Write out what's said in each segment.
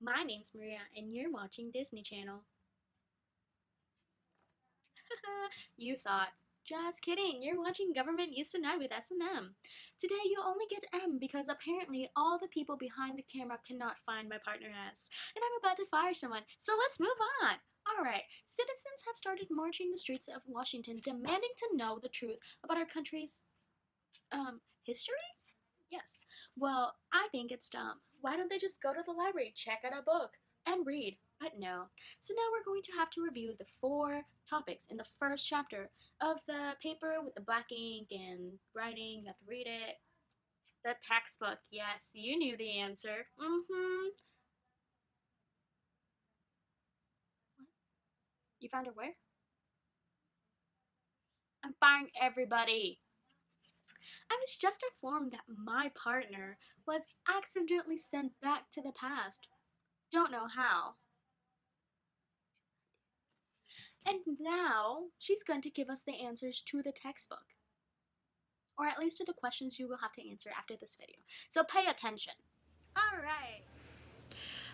My name's Maria, and you're watching Disney Channel. You thought. Just kidding, you're watching Government News Tonight with S&M. Today you only get M because apparently all the people behind the camera cannot find my partner S. And I'm about to fire someone, so let's move on. Alright, citizens have started marching the streets of Washington demanding to know the truth about our country's, history? Yes. Well, I think it's dumb. Why don't they just go to the library, check out a book, and read? But no. So now we're going to have to review the 4 topics in the first chapter of the paper with the black ink and writing. You have to read it. The textbook. Yes, you knew the answer. What? You found her where? I'm firing everybody. I was just informed that my partner was accidentally sent back to the past. Don't know how. And now she's going to give us the answers to the textbook. Or at least to the questions you will have to answer after this video. So pay attention. Alright.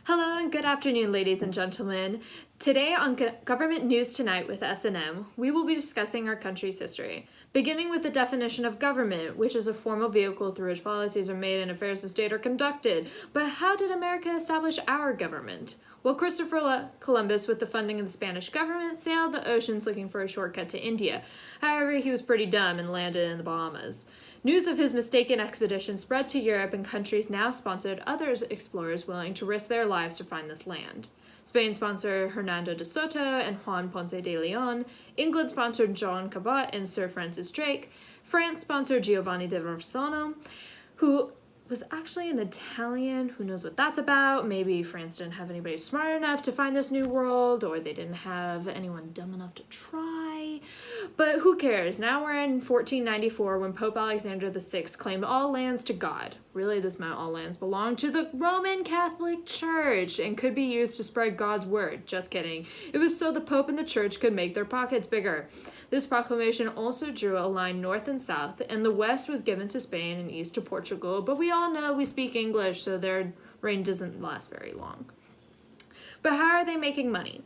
Hello and good afternoon, ladies and gentlemen. Today on Government News Tonight with S&M, we will be discussing our country's history, beginning with the definition of government, which is a formal vehicle through which policies are made and affairs of state are conducted. But how did America establish our government? Well, Christopher Columbus, with the funding of the Spanish government, sailed the oceans looking for a shortcut to India. However, he was pretty dumb and landed in the Bahamas. News of his mistaken expedition spread to Europe, and countries now sponsored other explorers willing to risk their lives to find this land. Spain sponsored Hernando de Soto and Juan Ponce de Leon. England sponsored John Cabot and Sir Francis Drake. France sponsored Giovanni da Verrazzano, who was actually an Italian. Who knows what that's about? Maybe France didn't have anybody smart enough to find this new world, or they didn't have anyone dumb enough to try. But who cares? Now we're in 1494 when Pope Alexander VI claimed all lands to God. Really, this meant all lands belonged to the Roman Catholic Church and could be used to spread God's word. Just kidding. It was so the Pope and the Church could make their pockets bigger. This proclamation also drew a line north and south, and the west was given to Spain and east to Portugal, but we all know we speak English, so their reign doesn't last very long. But how are they making money?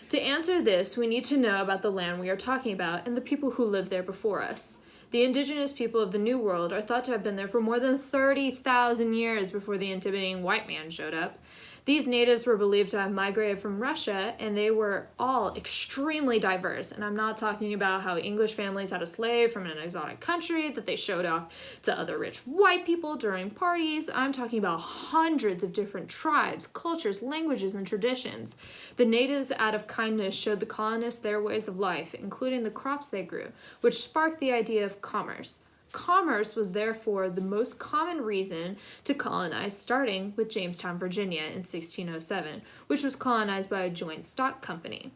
To answer this, we need to know about the land we are talking about and the people who lived there before us. The indigenous people of the New World are thought to have been there for more than 30,000 years before the intimidating white man showed up. These natives were believed to have migrated from Russia, and they were all extremely diverse. And I'm not talking about how English families had a slave from an exotic country that they showed off to other rich white people during parties. I'm talking about hundreds of different tribes, cultures, languages, and traditions. The natives, out of kindness, showed the colonists their ways of life, including the crops they grew, which sparked the idea of commerce. Commerce was therefore the most common reason to colonize, starting with Jamestown, Virginia in 1607, which was colonized by a joint stock company.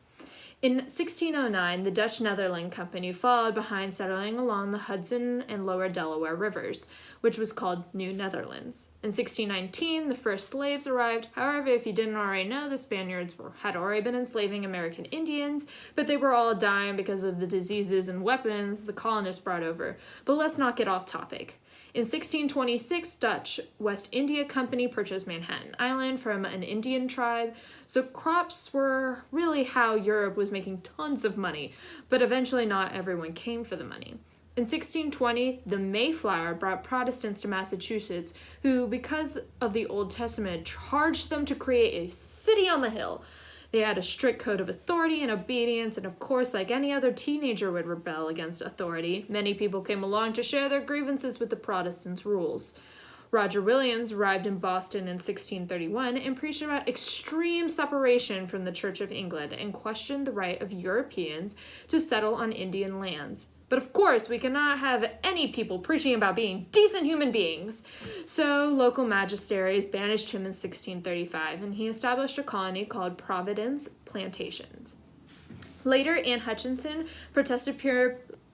In 1609, the Dutch Netherland Company followed behind, settling along the Hudson and lower Delaware rivers, which was called New Netherlands. In 1619, the first slaves arrived. However, if you didn't already know, the Spaniards had already been enslaving American Indians, but they were all dying because of the diseases and weapons the colonists brought over. But let's not get off topic. In 1626, Dutch West India Company purchased Manhattan Island from an Indian tribe, so crops were really how Europe was making tons of money, but eventually not everyone came for the money. In 1620, the Mayflower brought Protestants to Massachusetts, who, because of the Old Testament, charged them to create a city on the hill. They had a strict code of authority and obedience, and of course, like any other teenager would rebel against authority, many people came along to share their grievances with the Protestants' rules. Roger Williams arrived in Boston in 1631 and preached about extreme separation from the Church of England and questioned the right of Europeans to settle on Indian lands. But of course, we cannot have any people preaching about being decent human beings. So local magistrates banished him in 1635, and he established a colony called Providence Plantations. Later, Anne Hutchinson protested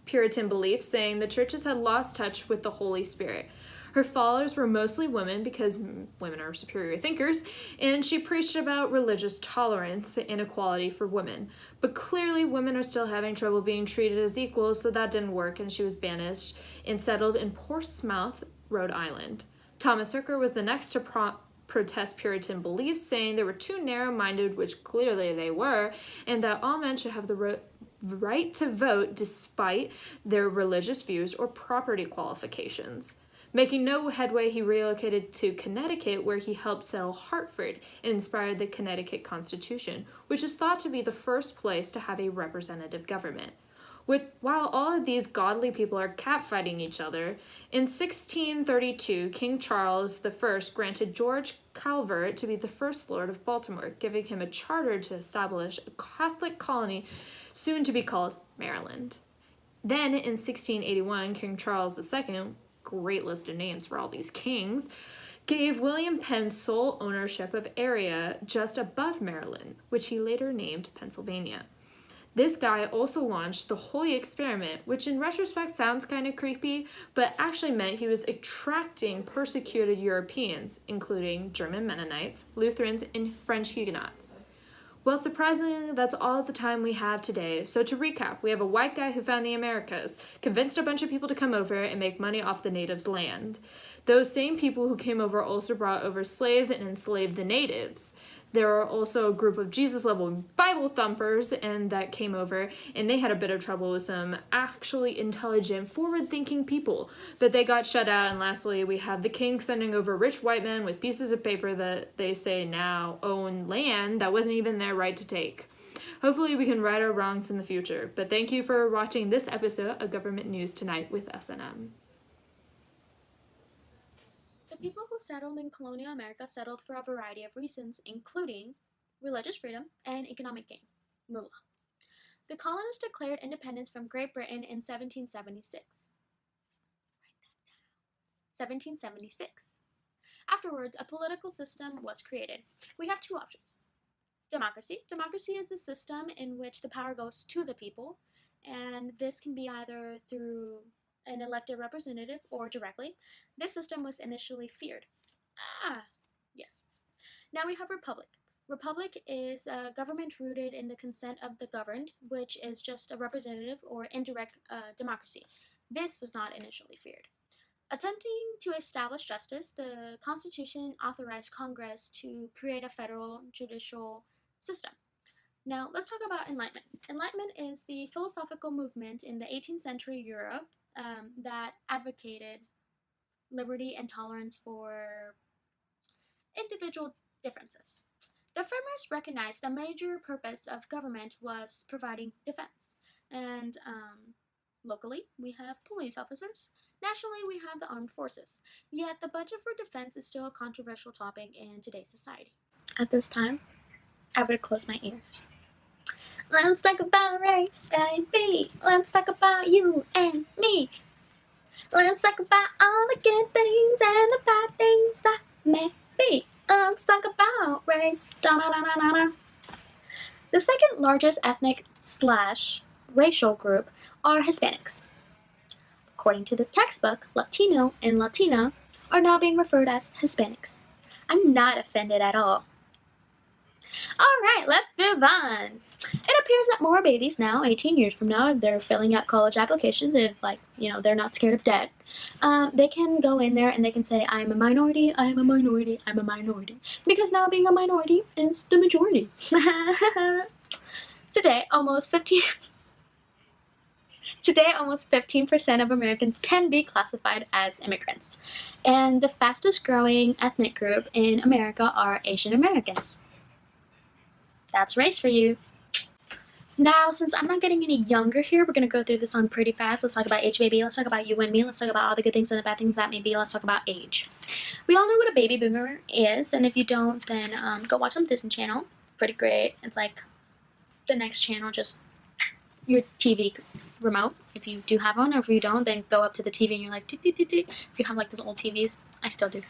Puritan beliefs, saying the churches had lost touch with the Holy Spirit. Her followers were mostly women because women are superior thinkers, and she preached about religious tolerance and equality for women. But clearly, women are still having trouble being treated as equals, so that didn't work, and she was banished and settled in Portsmouth, Rhode Island. Thomas Hooker was the next to protest Puritan beliefs, saying they were too narrow-minded, which clearly they were, and that all men should have the right to vote despite their religious views or property qualifications. Making no headway, he relocated to Connecticut, where he helped settle Hartford and inspired the Connecticut Constitution, which is thought to be the first place to have a representative government. While all of these godly people are catfighting each other, in 1632, King Charles I granted George Calvert to be the first Lord of Baltimore, giving him a charter to establish a Catholic colony soon to be called Maryland. Then, in 1681, King Charles II, great list of names for all these kings, gave William Penn sole ownership of area just above Maryland, which he later named Pennsylvania. This guy also launched the Holy Experiment, which in retrospect sounds kind of creepy, but actually meant he was attracting persecuted Europeans, including German Mennonites, Lutherans, and French Huguenots. Well, surprisingly, that's all the time we have today. So to recap, we have a white guy who found the Americas, convinced a bunch of people to come over and make money off the natives' land. Those same people who came over also brought over slaves and enslaved the natives. There are also a group of Jesus-level Bible thumpers that came over, and they had a bit of trouble with some actually intelligent, forward-thinking people, but they got shut out. And lastly, we have the king sending over rich white men with pieces of paper that they say now own land that wasn't even their right to take. Hopefully we can right our wrongs in the future, but thank you for watching this episode of Government News Tonight with S&M. The people who settled in colonial America settled for a variety of reasons, including religious freedom and economic gain, moolah. The colonists declared independence from Great Britain in 1776. Write that down. 1776. Afterwards, a political system was created. We have two options. Democracy. Democracy is the system in which the power goes to the people, and this can be either through an elected representative or directly. This system was initially feared. Yes. Now we have republic. Republic is a government rooted in the consent of the governed, which is just a representative or indirect democracy. This was not initially feared. Attempting to establish justice, the Constitution authorized Congress to create a federal judicial system. Now, let's talk about Enlightenment. Enlightenment is the philosophical movement in the 18th century Europe that advocated liberty and tolerance for individual differences. The framers recognized a major purpose of government was providing defense. And locally, we have police officers. Nationally, we have the armed forces. Yet, the budget for defense is still a controversial topic in today's society. At this time, I would close my ears. Let's talk about race, baby. Let's talk about you and me. Let's talk about all the good things and the bad things that may be. Let's talk about race. Da-da-da-da-da. The second largest ethnic/racial group are Hispanics. According to the textbook, Latino and Latina are now being referred as Hispanics. I'm not offended at all. Alright, let's move on. It appears that more babies now, 18 years from now, if they're filling out college applications, if, they're not scared of debt, they can go in there and they can say, I'm a minority, I'm a minority, I'm a minority. Because now being a minority is the majority. Today, almost 15% of Americans can be classified as immigrants. And the fastest growing ethnic group in America are Asian Americans. That's race for you. Now, since I'm not getting any younger here, we're going to go through this on pretty fast. Let's talk about age, baby. Let's talk about you and me. Let's talk about all the good things and the bad things that may be. Let's talk about age. We all know what a baby boomer is, and if you don't, then go watch some Disney Channel. Pretty great. It's like the next channel, just your TV remote. If you do have one, or if you don't, then go up to the TV and you're like, if you have like those old TVs. I still do.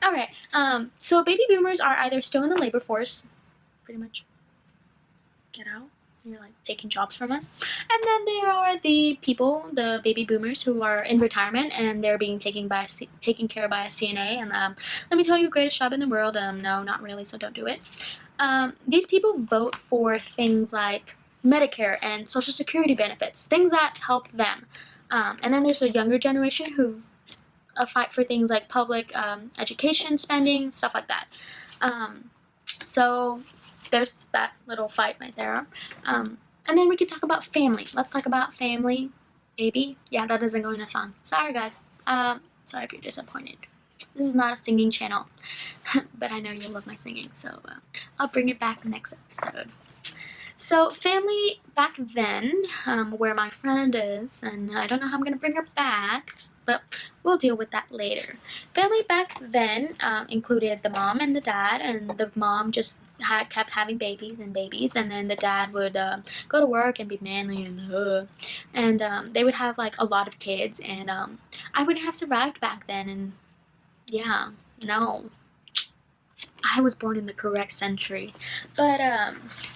Alright, so baby boomers are either still in the labor force, pretty much get out. You're like taking jobs from us. And then there are the people, the baby boomers, who are in retirement and they're being taken care of by a CNA. And let me tell you, greatest job in the world. No, not really, so don't do it. These people vote for things like Medicare and Social Security benefits, things that help them. And then there's a younger generation who a fight for things like public education spending, stuff like that. So there's that little fight right there. And then we could talk about family. Let's talk about family, baby. Yeah, that doesn't go in a song. Sorry, guys. Sorry if you're disappointed. This is not a singing channel, but I know you love my singing, so I'll bring it back next episode. So family back then, where my friend is, and I don't know how I'm going to bring her back, but we'll deal with that later. Family back then included the mom and the dad, and the mom just kept having babies, and then the dad would go to work and be manly, and they would have like a lot of kids, and I wouldn't have survived back then, and yeah, no. I was born in the correct century. But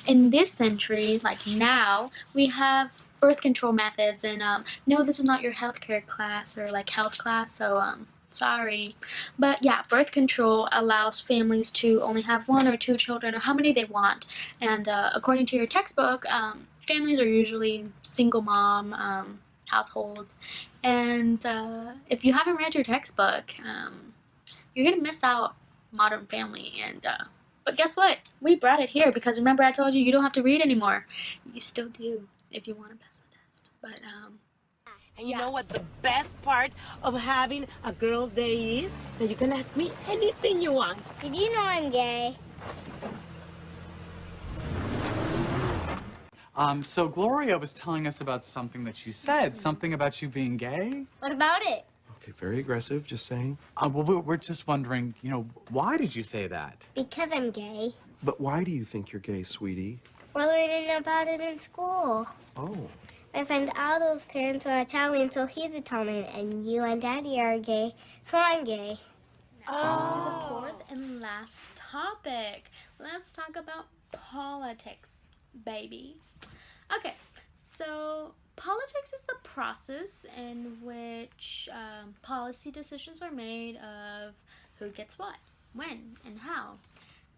in this century, like now, we have birth control methods, and no, this is not your healthcare class or like health class, so sorry. But yeah, birth control allows families to only have 1 or 2 children, or how many they want. And according to your textbook, families are usually single mom households. And if you haven't read your textbook, you're gonna miss out Modern Family. And but guess what, we brought it here because remember I told you you don't have to read anymore. You still do if you want to pass the test. But and you know what the best part of having a girl's day is? That you can ask me anything you want. Did you know I'm gay? So Gloria was telling us about something that you said, something about you being gay. What about it? Okay, very aggressive, just saying. Well, we're just wondering, why did you say that? Because I'm gay. But why do you think you're gay, sweetie? We're learning about it in school. Oh. My friend Aldo's parents are Italian, so he's Italian, and you and Daddy are gay, so I'm gay. on to the fourth and last topic. Let's talk about politics, baby. Okay, so politics is the process in which policy decisions are made of who gets what, when, and how.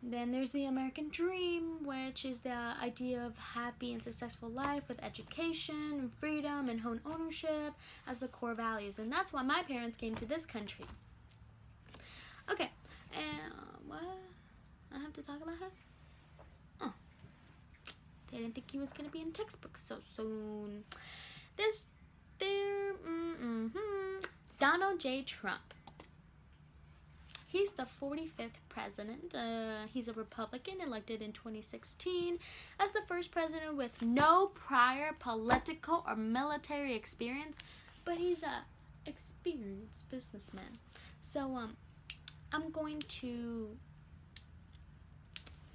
Then there's the American dream, which is the idea of happy and successful life with education, freedom, and home ownership as the core values. And that's why my parents came to this country. Okay, and what? I have to talk about him? Oh, didn't think he was gonna be in textbooks so soon. Donald J. Trump. He's the 45th president. He's a Republican elected in 2016 as the first president with no prior political or military experience, but he's a experienced businessman. So I'm going to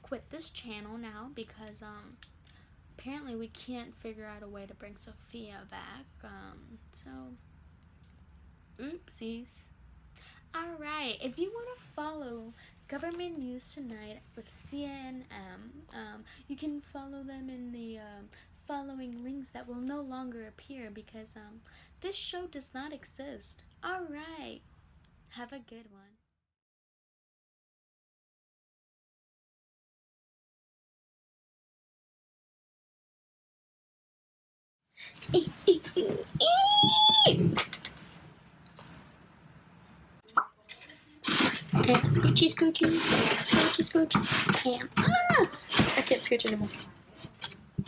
quit this channel now because apparently we can't figure out a way to bring Sophia back. So oopsies. Alright, if you want to follow Government News Tonight with CNN, you can follow them in the following links that will no longer appear because this show does not exist. Alright, have a good one. And scoochie, scoochie, scoochie, scoochie, and I can't scooch anymore.